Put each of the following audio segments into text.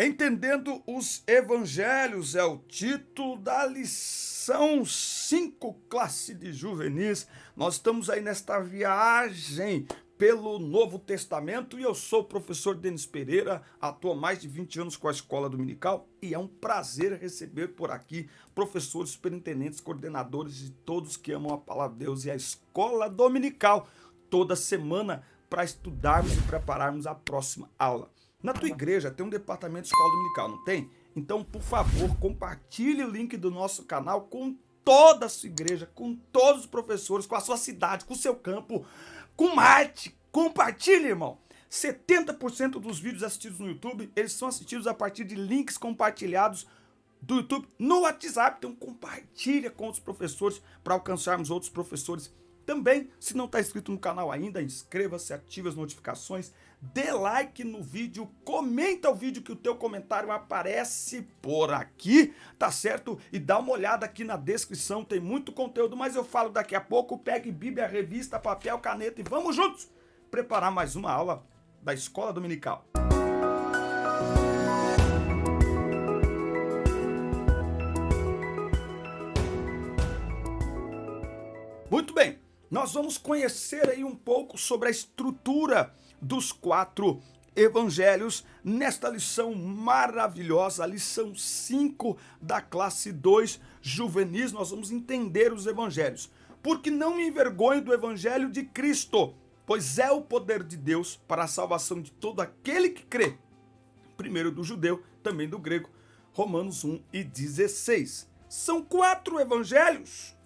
Entendendo os Evangelhos é o título da lição 5, classe de juvenis. Nós estamos aí nesta viagem pelo Novo Testamento e eu sou o professor Denis Pereira, atuo há mais de 20 anos com a Escola Dominical e é um prazer receber por aqui professores, superintendentes, coordenadores e todos que amam a Palavra de Deus e a Escola Dominical toda semana para estudarmos e prepararmos a próxima aula. Na tua igreja tem um departamento de escola dominical, não tem? Então, por favor, compartilhe o link do nosso canal com toda a sua igreja, com todos os professores, com a sua cidade, com o seu campo, com Marte. Compartilhe, irmão. 70% dos vídeos assistidos no YouTube, eles são assistidos a partir de links compartilhados do YouTube no WhatsApp. Então, compartilha com os professores para alcançarmos outros professores. Também, se não está inscrito no canal ainda, inscreva-se, ative as notificações, dê like no vídeo, comenta o vídeo que o teu comentário aparece por aqui, tá certo? E dá uma olhada aqui na descrição, tem muito conteúdo, mas eu falo daqui a pouco. Pegue Bíblia, revista, papel, caneta e vamos juntos preparar mais uma aula da Escola Dominical. Muito bem. Nós vamos conhecer aí um pouco sobre a estrutura dos 4 evangelhos nesta lição maravilhosa, a lição 5 da classe 2 juvenis. Nós vamos entender os evangelhos. Porque não me envergonho do evangelho de Cristo, pois é o poder de Deus para a salvação de todo aquele que crê. Primeiro do judeu, também do grego. Romanos 1:16. São 4 evangelhos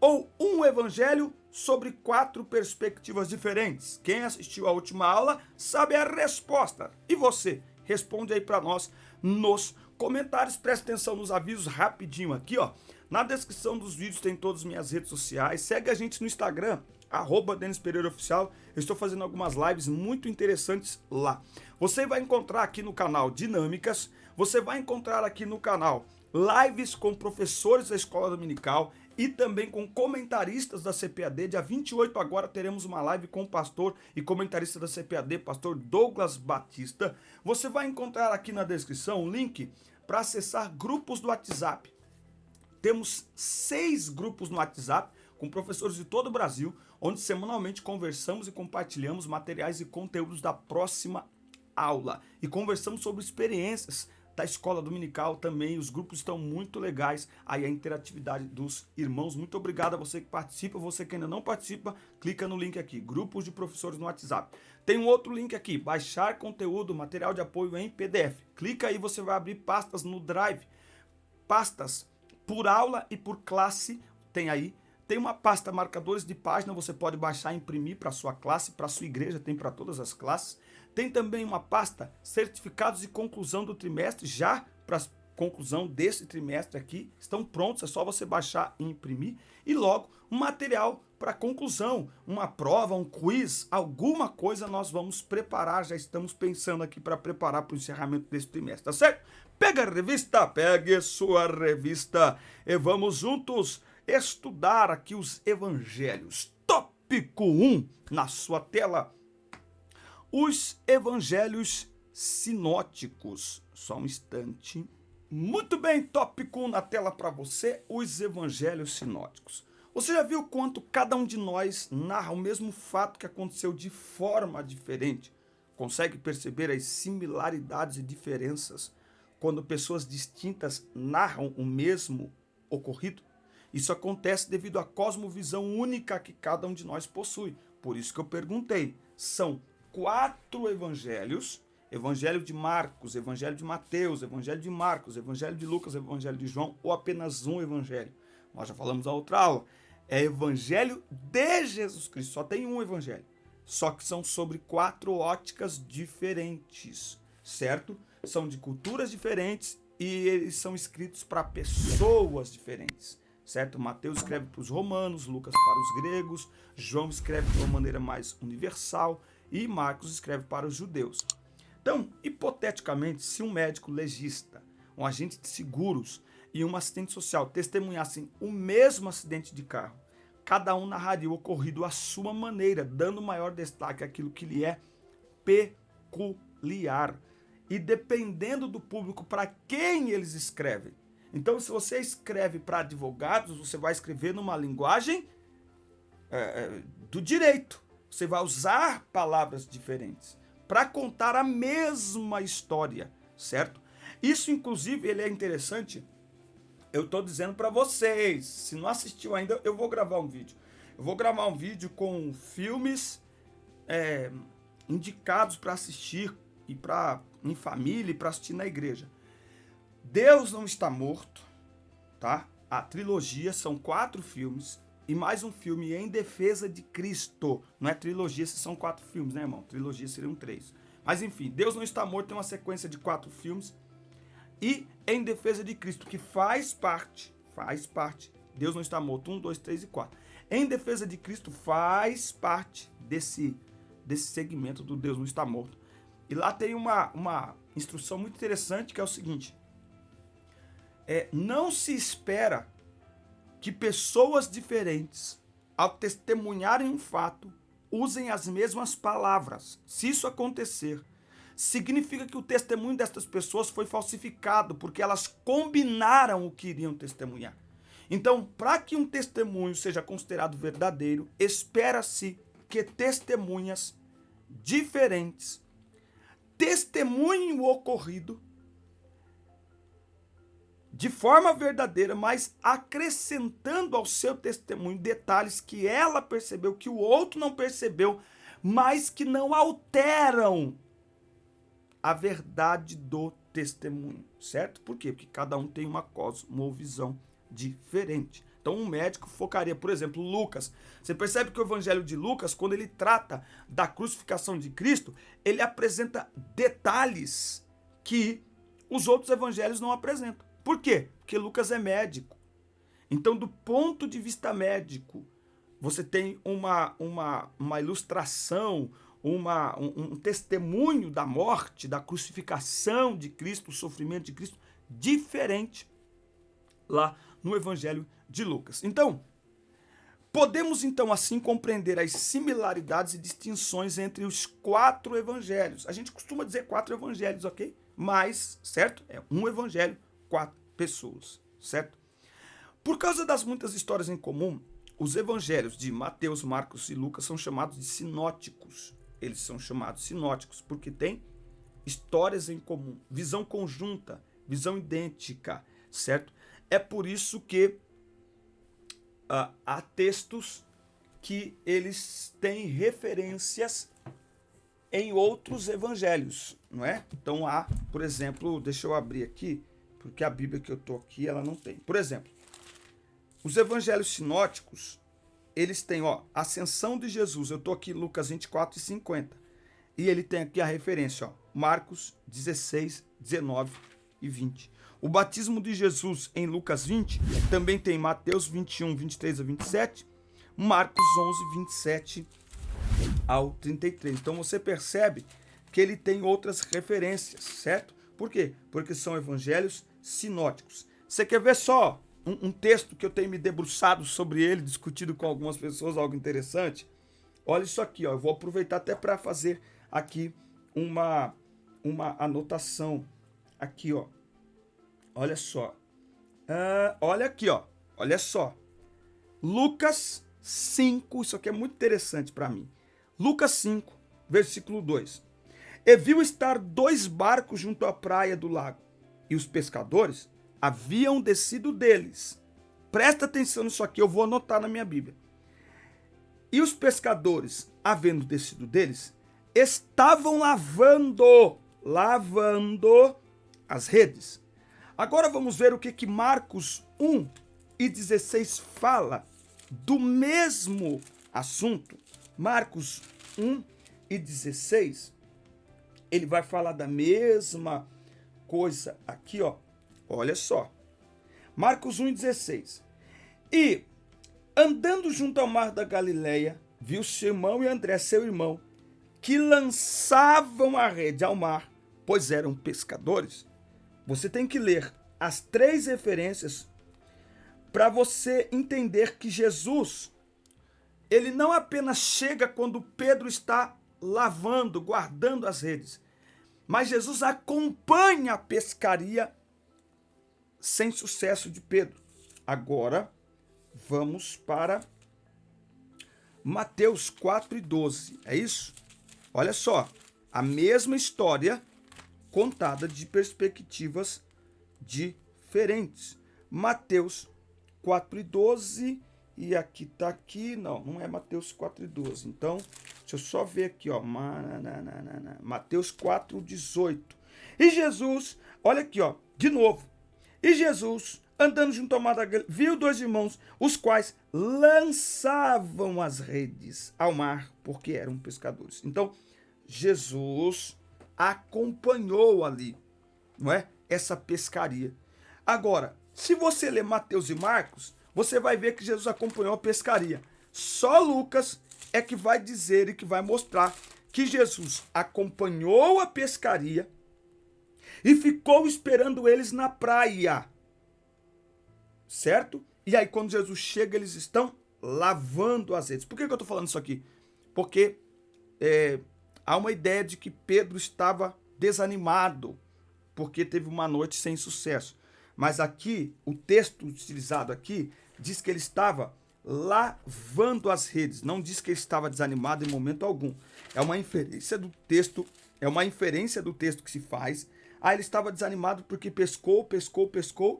ou um evangelho sobre 4 perspectivas diferentes. Quem assistiu à última aula sabe a resposta. E você? Responde aí para nós nos comentários. Presta atenção nos avisos rapidinho aqui, ó. Na descrição dos vídeos tem todas as minhas redes sociais. Segue a gente no Instagram, @Denis Pereira Oficial. Eu estou fazendo algumas lives muito interessantes lá. Você vai encontrar aqui no canal dinâmicas. Você vai encontrar aqui no canal lives com professores da Escola Dominical e também com comentaristas da CPAD. Dia 28 agora teremos uma live com o pastor e comentarista da CPAD, pastor Douglas Batista. Você vai encontrar aqui na descrição um link para acessar grupos do WhatsApp. Temos 6 grupos no WhatsApp com professores de todo o Brasil, onde semanalmente conversamos e compartilhamos materiais e conteúdos da próxima aula. E conversamos sobre experiências da Escola Dominical também. Os grupos estão muito legais, aí a interatividade dos irmãos. Muito obrigado a você que participa. Você que ainda não participa, clica no link aqui, grupos de professores no WhatsApp. Tem um outro link aqui, baixar conteúdo, material de apoio em PDF. Clica aí, você vai abrir pastas no Drive, pastas por aula e por classe. Tem aí, tem uma pasta marcadores de página, você pode baixar e imprimir para sua classe, para sua igreja, tem para todas as classes. Tem também uma pasta certificados de conclusão do trimestre, já para a conclusão desse trimestre aqui, estão prontos, é só você baixar e imprimir. E logo, um material para conclusão, uma prova, um quiz, alguma coisa nós vamos preparar, já estamos pensando aqui para preparar para o encerramento desse trimestre, tá certo? Pega a revista, pegue sua revista e vamos juntos estudar aqui os evangelhos. Tópico 1 na sua tela. Os evangelhos sinóticos. Só um instante. Muito bem, tópico 1 na tela para você, os evangelhos sinóticos. Você já viu quanto cada um de nós narra o mesmo fato que aconteceu de forma diferente? Consegue perceber as similaridades e diferenças quando pessoas distintas narram o mesmo ocorrido? Isso acontece devido à cosmovisão única que cada um de nós possui. Por isso que eu perguntei, são 4 evangelhos: Evangelho de Marcos, Evangelho de Mateus, Evangelho de Marcos, Evangelho de Lucas, Evangelho de João, ou apenas um evangelho? Nós já falamos na outra aula. É Evangelho de Jesus Cristo, só tem um evangelho. Só que são sobre 4 óticas diferentes, certo? São de culturas diferentes e eles são escritos para pessoas diferentes, certo? Mateus escreve para os romanos, Lucas para os gregos, João escreve de uma maneira mais universal e Marcos escreve para os judeus. Então, hipoteticamente, se um médico legista, um agente de seguros e um assistente social testemunhassem o mesmo acidente de carro, cada um narraria o ocorrido à sua maneira, dando maior destaque àquilo que lhe é peculiar. e dependendo do público para quem eles escrevem. Então, se você escreve para advogados, você vai escrever numa linguagem do direito. Você vai usar palavras diferentes para contar a mesma história, certo? Isso, inclusive, ele é interessante. Eu estou dizendo para vocês, se não assistiu ainda, eu vou gravar um vídeo. Eu vou gravar um vídeo com filmes indicados para assistir e em família e para assistir na igreja. Deus Não Está Morto, tá? A trilogia são 4 filmes e mais um filme Em Defesa de Cristo. Não é trilogia, esses são 4 filmes, né, irmão? Trilogia seriam 3. Mas enfim, Deus Não Está Morto tem uma sequência de 4 filmes e Em Defesa de Cristo, que faz parte, Deus Não Está Morto, 1, 2, 3 e 4. Em Defesa de Cristo faz parte desse segmento do Deus Não Está Morto. E lá tem uma instrução muito interessante, que é o seguinte: não se espera que pessoas diferentes, ao testemunharem um fato, usem as mesmas palavras. Se isso acontecer, significa que o testemunho destas pessoas foi falsificado, porque elas combinaram o que iriam testemunhar. Então, para que um testemunho seja considerado verdadeiro, espera-se que testemunhas diferentes testemunhem o ocorrido de forma verdadeira, mas acrescentando ao seu testemunho detalhes que ela percebeu, que o outro não percebeu, mas que não alteram a verdade do testemunho, certo? Por quê? Porque cada um tem uma cosmovisão diferente. Então, um médico focaria, por exemplo, Lucas. Você percebe que o evangelho de Lucas, quando ele trata da crucificação de Cristo, ele apresenta detalhes que os outros evangelhos não apresentam. Por quê? Porque Lucas é médico. Então, do ponto de vista médico, você tem uma ilustração, um testemunho da morte, da crucificação de Cristo, o sofrimento de Cristo, diferente lá no evangelho de Lucas. Então, podemos então assim compreender as similaridades e distinções entre os 4 evangelhos. A gente costuma dizer 4 evangelhos, ok? Mas, certo? É um evangelho, 4 pessoas, certo? Por causa das muitas histórias em comum, os evangelhos de Mateus, Marcos e Lucas são chamados de sinóticos. Eles são chamados sinóticos porque têm histórias em comum, visão conjunta, visão idêntica, certo? É por isso que há textos que eles têm referências em outros evangelhos, não é? Então há, por exemplo, deixa eu abrir aqui, porque a Bíblia que eu estou aqui, ela não tem. Por exemplo, os evangelhos sinóticos, eles têm, a ascensão de Jesus. Eu estou aqui em Lucas 24 e 50. E ele tem aqui a referência, Marcos 16, 19 e 20. O batismo de Jesus em Lucas 20, também tem Mateus 21, 23 a 27, Marcos 11, 27 ao 33. Então você percebe que ele tem outras referências, certo? Por quê? Porque são evangelhos sinóticos. Você quer ver só um texto que eu tenho me debruçado sobre ele, discutido com algumas pessoas, algo interessante? Olha isso aqui, eu vou aproveitar até para fazer aqui uma anotação. Aqui, olha só. Olha aqui, olha só. Lucas 5, isso aqui é muito interessante para mim. Lucas 5, versículo 2. E viu estar 2 barcos junto à praia do lago, e os pescadores haviam descido deles. Presta atenção nisso aqui, eu vou anotar na minha Bíblia. E os pescadores, havendo descido deles, estavam lavando as redes. Agora vamos ver o que Marcos 1 e 16 fala do mesmo assunto. Marcos 1 e 16, ele vai falar da mesma coisa aqui, olha só. Marcos 1 e 16. E, andando junto ao mar da Galileia, viu Simão e André, seu irmão, que lançavam a rede ao mar, pois eram pescadores. Você tem que ler as 3 referências para você entender que Jesus, ele não apenas chega quando Pedro está lavando, guardando as redes. Mas Jesus acompanha a pescaria sem sucesso de Pedro. Agora, vamos para Mateus 4:12. É isso? Olha só, a mesma história contada de perspectivas diferentes. Mateus 4:12 e aqui tá aqui, não é Mateus 4:12. Então, deixa eu só ver aqui, ó, Mateus 4:18. E Jesus, olha aqui, ó, de novo. E Jesus, andando junto ao mar da Galileia, viu dois irmãos, os quais lançavam as redes ao mar, porque eram pescadores. Então, Jesus acompanhou ali, não é? Essa pescaria. Agora, se você ler Mateus e Marcos, você vai ver que Jesus acompanhou a pescaria. Só Lucas é que vai dizer e que vai mostrar que Jesus acompanhou a pescaria e ficou esperando eles na praia. Certo? E aí, quando Jesus chega, eles estão lavando as redes. Por que eu estou falando isso aqui? Porque há uma ideia de que Pedro estava desanimado, porque teve uma noite sem sucesso. Mas aqui, o texto utilizado aqui, diz que ele estava lavando as redes. Não diz que ele estava desanimado em momento algum. É uma inferência do texto, que se faz. Ele estava desanimado porque pescou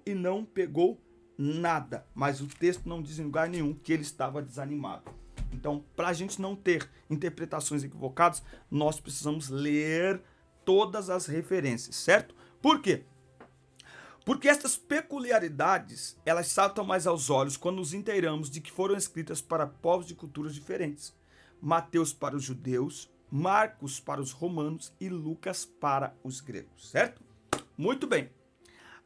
e não pegou nada. Mas o texto não diz em lugar nenhum que ele estava desanimado. Então, para a gente não ter interpretações equivocadas, nós precisamos ler todas as referências, certo? Por quê? Porque essas peculiaridades, elas saltam mais aos olhos quando nos inteiramos de que foram escritas para povos de culturas diferentes. Mateus para os judeus, Marcos para os romanos e Lucas para os gregos, certo? Muito bem.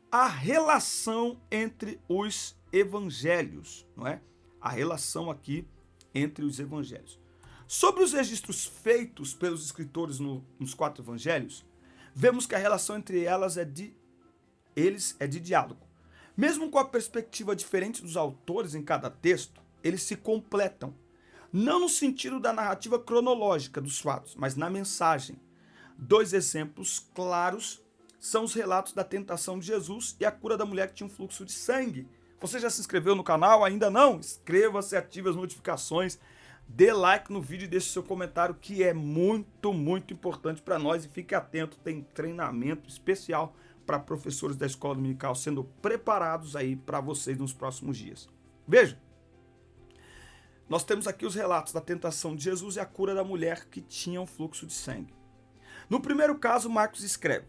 A relação entre os evangelhos, não é? A relação aqui entre os evangelhos. Sobre os registros feitos pelos escritores nos 4 evangelhos, vemos que a relação entre eles é de diálogo. Mesmo com a perspectiva diferente dos autores em cada texto, eles se completam. Não no sentido da narrativa cronológica dos fatos, mas na mensagem. 2 exemplos claros são os relatos da tentação de Jesus e a cura da mulher que tinha um fluxo de sangue. Você já se inscreveu no canal? Ainda não? Inscreva-se, ative as notificações, dê like no vídeo e deixe seu comentário, que é muito, muito importante para nós. E fique atento, tem treinamento especial para professores da escola dominical sendo preparados aí para vocês nos próximos dias. Veja, nós temos aqui os relatos da tentação de Jesus e a cura da mulher que tinha um fluxo de sangue. No primeiro caso, Marcos escreve: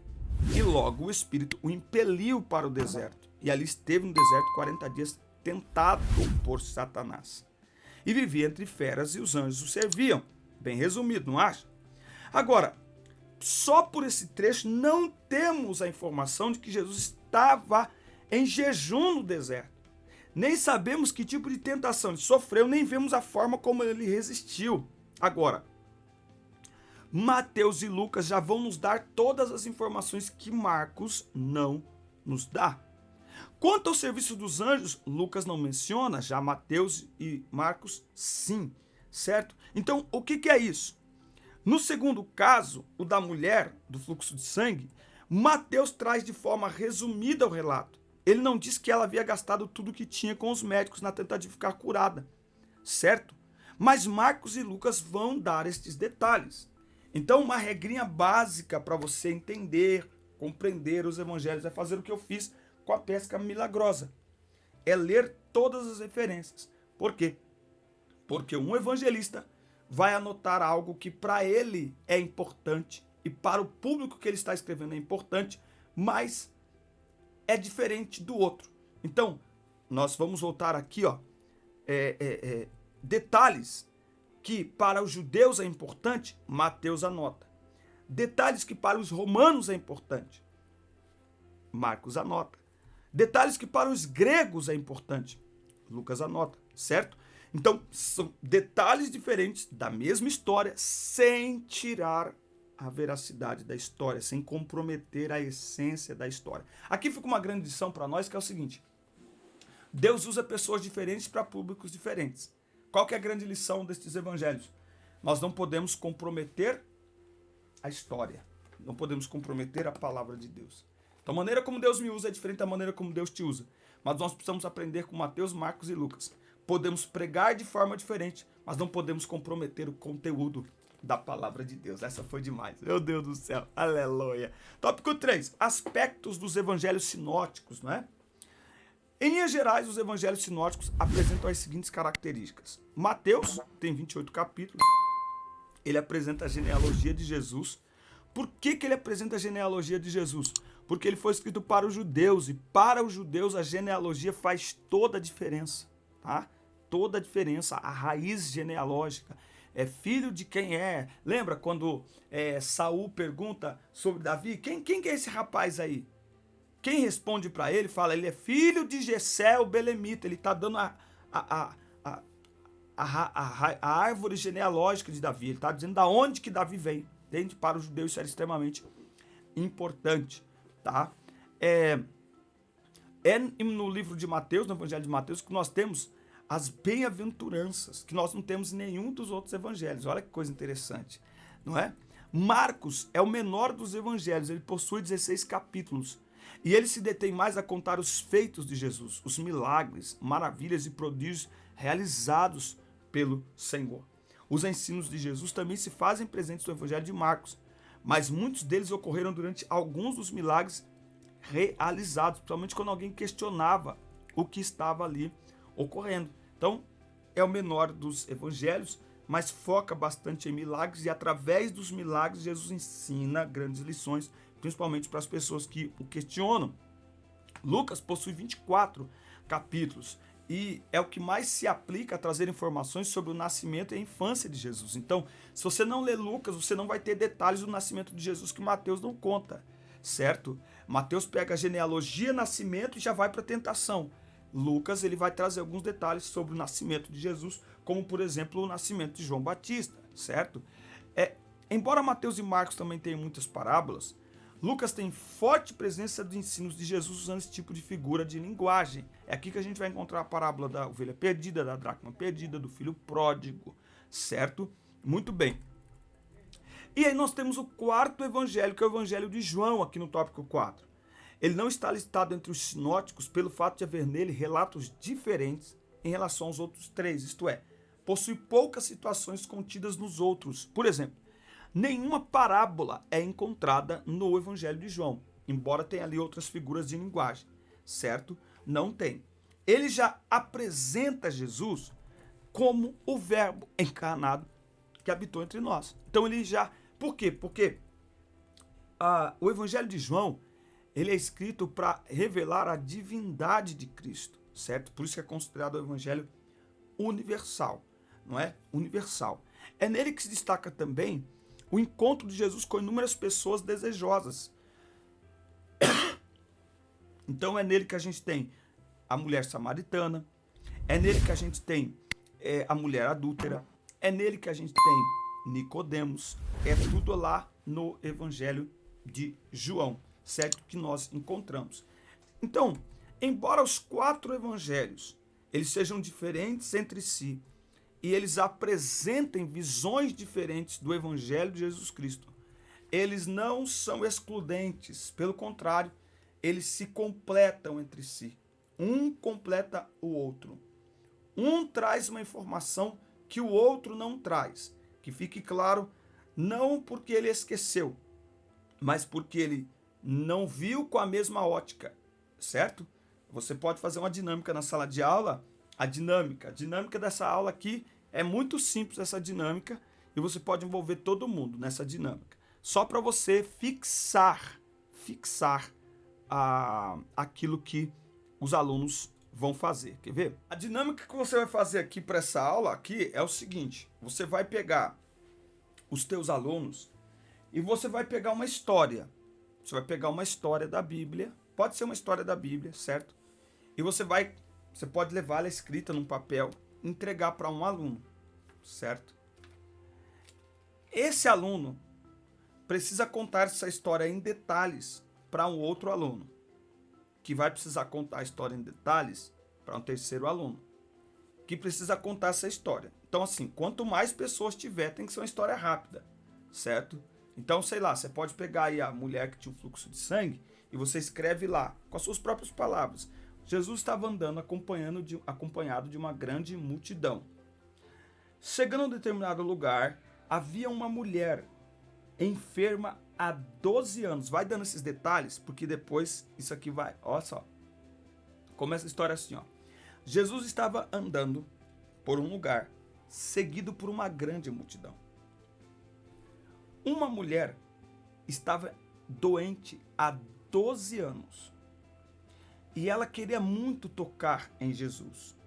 e logo o Espírito o impeliu para o deserto, e ali esteve no deserto 40 dias tentado por Satanás. E vivia entre feras e os anjos o serviam. Bem resumido, não acha? Agora, só por esse trecho não temos a informação de que Jesus estava em jejum no deserto. Nem sabemos que tipo de tentação ele sofreu, nem vemos a forma como ele resistiu. Agora, Mateus e Lucas já vão nos dar todas as informações que Marcos não nos dá. Quanto ao serviço dos anjos, Lucas não menciona, já Mateus e Marcos sim, certo? Então, o que é isso? No segundo caso, o da mulher do fluxo de sangue, Mateus traz de forma resumida o relato. Ele não diz que ela havia gastado tudo que tinha com os médicos na tentativa de ficar curada, certo? Mas Marcos e Lucas vão dar estes detalhes. Então, uma regrinha básica para você entender, compreender os evangelhos é fazer o que eu fiz com a pesca milagrosa. É ler todas as referências. Por quê? Porque um evangelista vai anotar algo que para ele é importante e para o público que ele está escrevendo é importante, mas é diferente do outro. Então, nós vamos voltar aqui, ó, detalhes que para os judeus é importante, Mateus anota. Detalhes que para os romanos é importante, Marcos anota. Detalhes que para os gregos é importante, Lucas anota, certo? Então, são detalhes diferentes da mesma história, sem tirar a veracidade da história, sem comprometer a essência da história. Aqui fica uma grande lição para nós, que é o seguinte: Deus usa pessoas diferentes para públicos diferentes. Qual que é a grande lição destes evangelhos? Nós não podemos comprometer a história. Não podemos comprometer a palavra de Deus. Então a maneira como Deus me usa é diferente da maneira como Deus te usa. Mas nós precisamos aprender com Mateus, Marcos e Lucas. Podemos pregar de forma diferente, mas não podemos comprometer o conteúdo da palavra de Deus. Essa foi demais. Meu Deus do céu. Aleluia. Tópico 3. Aspectos dos evangelhos sinóticos, não é? Em linhas gerais, os evangelhos sinóticos apresentam as seguintes características. Mateus tem 28 capítulos. Ele apresenta a genealogia de Jesus. Por que ele apresenta a genealogia de Jesus? Porque ele foi escrito para os judeus, e para os judeus a genealogia faz toda a diferença, tá? Toda a diferença, a raiz genealógica. É filho de quem é. Lembra quando Saul pergunta sobre Davi? Quem que é esse rapaz aí? Quem responde para ele, fala, ele é filho de Jessé, o belemita. Ele está dando a árvore genealógica de Davi. Ele está dizendo da onde que Davi veio. Entende? Para os judeus isso era extremamente importante. Tá? É no livro de Mateus, no evangelho de Mateus, que nós temos as bem-aventuranças, que nós não temos em nenhum dos outros evangelhos. Olha que coisa interessante, não é? Marcos é o menor dos evangelhos, ele possui 16 capítulos. E ele se detém mais a contar os feitos de Jesus, os milagres, maravilhas e prodígios realizados pelo Senhor. Os ensinos de Jesus também se fazem presentes no evangelho de Marcos, mas muitos deles ocorreram durante alguns dos milagres realizados, principalmente quando alguém questionava o que estava ali ocorrendo. Então, é o menor dos evangelhos, mas foca bastante em milagres, e através dos milagres Jesus ensina grandes lições, principalmente para as pessoas que o questionam. Lucas possui 24 capítulos e é o que mais se aplica a trazer informações sobre o nascimento e a infância de Jesus. Então, se você não lê Lucas, você não vai ter detalhes do nascimento de Jesus que Mateus não conta, certo? Mateus pega a genealogia, nascimento e já vai para a tentação. Lucas ele vai trazer alguns detalhes sobre o nascimento de Jesus, como por exemplo o nascimento de João Batista, certo? Embora Mateus e Marcos também tenham muitas parábolas, Lucas tem forte presença de ensinos de Jesus usando esse tipo de figura de linguagem. É aqui que a gente vai encontrar a parábola da ovelha perdida, da dracma perdida, do filho pródigo, certo? Muito bem. E aí nós temos o quarto evangelho, que é o evangelho de João, aqui no tópico 4. Ele não está listado entre os sinóticos pelo fato de haver nele relatos diferentes em relação aos outros três, isto é, possui poucas situações contidas nos outros. Por exemplo, nenhuma parábola é encontrada no evangelho de João, embora tenha ali outras figuras de linguagem, certo? Não tem. Ele já apresenta Jesus como o verbo encarnado que habitou entre nós. Então ele já... Por quê? Porque o evangelho de João ele é escrito para revelar a divindade de Cristo, certo? Por isso que é considerado o evangelho universal, não é? Universal. É nele que se destaca também o encontro de Jesus com inúmeras pessoas desejosas. Então é nele que a gente tem a mulher samaritana, é nele que a gente tem a mulher adúltera, é nele que a gente tem Nicodemos, é tudo lá no evangelho de João, certo? Que nós encontramos. Então, embora os quatro evangelhos eles sejam diferentes entre si e eles apresentem visões diferentes do evangelho de Jesus Cristo, eles não são excludentes, pelo contrário, eles se completam entre si. Um completa o outro. Um traz uma informação que o outro não traz. Que fique claro, não porque ele esqueceu, mas porque ele não viu com a mesma ótica, certo? Você pode fazer uma dinâmica na sala de aula. A dinâmica dessa aula aqui é muito simples, essa dinâmica, e você pode envolver todo mundo nessa dinâmica. Só para você fixar aquilo que os alunos vão fazer. Quer ver? A dinâmica que você vai fazer aqui para essa aula aqui é o seguinte: você vai pegar os teus alunos e você vai pegar uma história. Você vai pegar uma história da Bíblia, pode ser uma história da Bíblia, certo? E você pode levar ela escrita num papel, entregar para um aluno, certo? Esse aluno precisa contar essa história em detalhes para um outro aluno, que vai precisar contar a história em detalhes para um terceiro aluno, que precisa contar essa história. Então, assim, quanto mais pessoas tiver, tem que ser uma história rápida, certo? Então, sei lá, você pode pegar aí a mulher que tinha um fluxo de sangue e você escreve lá, com as suas próprias palavras. Jesus estava andando acompanhado de uma grande multidão. Chegando a um determinado lugar, havia uma mulher enferma há 12 anos. Vai dando esses detalhes, porque depois isso aqui vai... Olha só. Começa a história assim, ó. Jesus estava andando por um lugar, seguido por uma grande multidão. Uma mulher estava doente há 12 anos. E ela queria muito tocar em Jesus.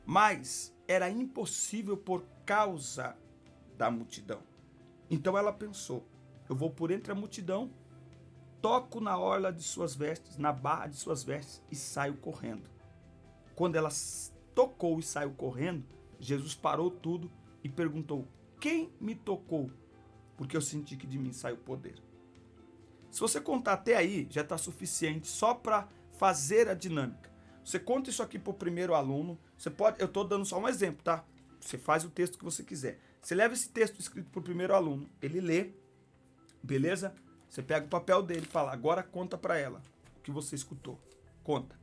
Mas era impossível por causa da multidão. Então ela pensou, eu vou por entre a multidão, toco na orla de suas vestes, na barra de suas vestes e saio correndo. Quando ela tocou e saiu correndo, Jesus parou tudo e perguntou, quem me tocou? Porque eu senti que de mim saiu poder. Se você contar até aí, já está suficiente só para fazer a dinâmica. Você conta isso aqui para o primeiro aluno, você pode, eu estou dando só um exemplo, tá? Você faz o texto que você quiser. Você leva esse texto escrito para o primeiro aluno, ele lê, beleza? Você pega o papel dele e fala, agora conta para ela o que você escutou. Conta.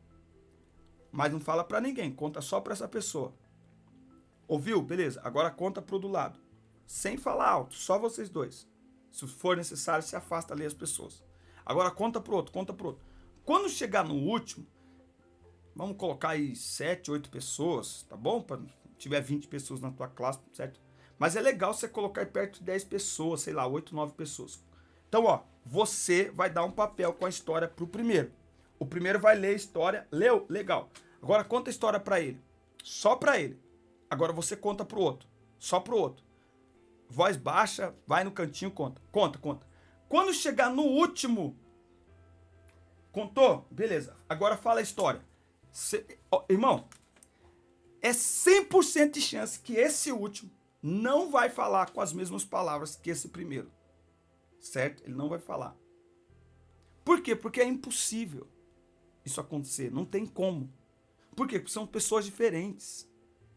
Mas não fala para ninguém, conta só para essa pessoa. Ouviu? Beleza, agora conta pro do lado. Sem falar alto, só vocês dois. Se for necessário, se afasta ali as pessoas. Agora conta pro outro, conta pro outro. Quando chegar no último, vamos colocar aí 7, 8 pessoas, tá bom? Para tiver 20 pessoas na tua classe, certo? Mas é legal você colocar aí perto de 10 pessoas, sei lá, 8, 9 pessoas. Então, ó, você vai dar um papel com a história pro primeiro. O primeiro vai ler a história, leu? Legal. Agora conta a história para ele. Só para ele. Agora você conta pro outro. Só pro outro. Voz baixa, vai no cantinho, conta. Conta, conta. Quando chegar no último, contou? Beleza. Agora fala a história. Irmão, é 100% de chance que esse último não vai falar com as mesmas palavras que esse primeiro. Certo? Ele não vai falar. Por quê? Porque é impossível isso acontecer. Não tem como. Por quê? Porque são pessoas diferentes,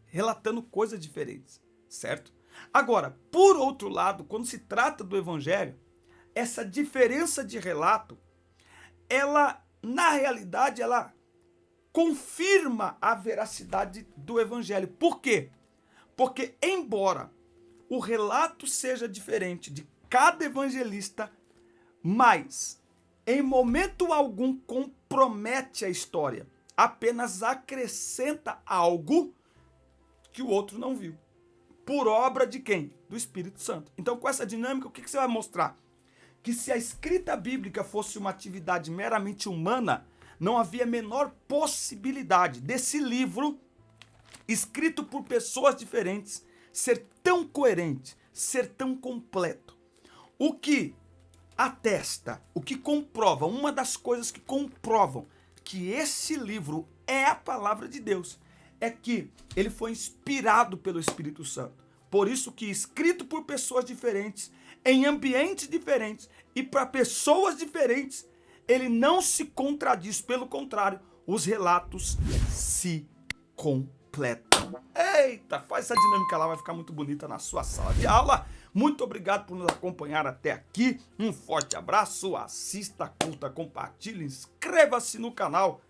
relatando coisas diferentes, certo? Agora, por outro lado, quando se trata do evangelho, essa diferença de relato, ela, na realidade, ela confirma a veracidade do evangelho. Por quê? Porque, embora o relato seja diferente de cada evangelista, mas, em momento algum, compromete a história. Apenas acrescenta algo que o outro não viu. Por obra de quem? Do Espírito Santo. Então, com essa dinâmica, o que você vai mostrar? Que se a escrita bíblica fosse uma atividade meramente humana, não havia a menor possibilidade desse livro, escrito por pessoas diferentes, ser tão coerente, ser tão completo. O que atesta, o que comprova, uma das coisas que comprovam que esse livro é a palavra de Deus, é que ele foi inspirado pelo Espírito Santo. Por isso que escrito por pessoas diferentes, em ambientes diferentes e para pessoas diferentes, ele não se contradiz, pelo contrário, os relatos se completam. Eita, faz essa dinâmica lá, vai ficar muito bonita na sua sala de aula. Muito obrigado por nos acompanhar até aqui. Um forte abraço, assista, curta, compartilhe, inscreva-se no canal.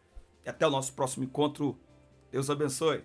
E até o nosso próximo encontro. Deus abençoe.